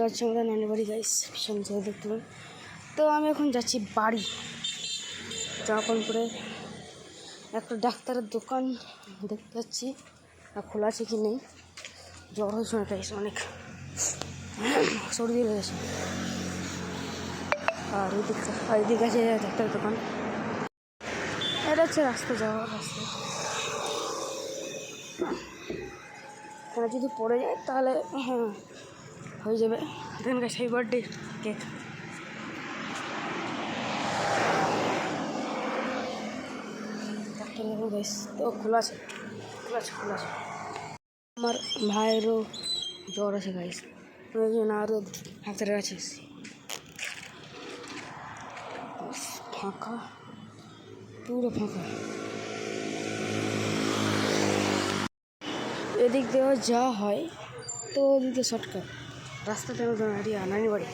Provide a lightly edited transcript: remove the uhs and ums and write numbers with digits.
এটা হচ্ছে আমাদের নানি বাড়ি গাইস, ভীষণ ছেড়ে দেখতে পাবেন। তো আমি এখন যাচ্ছি বাড়ি। জামা করে একটা ডাক্তারের দোকান দেখতে যাচ্ছি, আর খোলা আছে কি নেই। জ্বর হয়েছে না গাইস, অনেক সর্দি হয়ে গেছে। আর ওইদিকে আছে ডাক্তারের দোকান। এটা হচ্ছে রাস্তা, যাওয়ার রাস্তা। এখানে যদি পড়ে যায় তাহলে হ্যাঁ হয়ে যাবে। দেখেন guys, happy birthday cake. Doctor দেখো গাইস, তো খোলা আছে। আমার ভাইয়েরও জ্বর আছে গাইস, ওই জন্য আরও ডাক্তারের কাছে এসেছি। ফাঁকা, পুরো ফাঁকা। এদিক দিয়েও যা হয়, তো ওদিকে শর্টকাট রাস্তাতে নানি বাড়ি।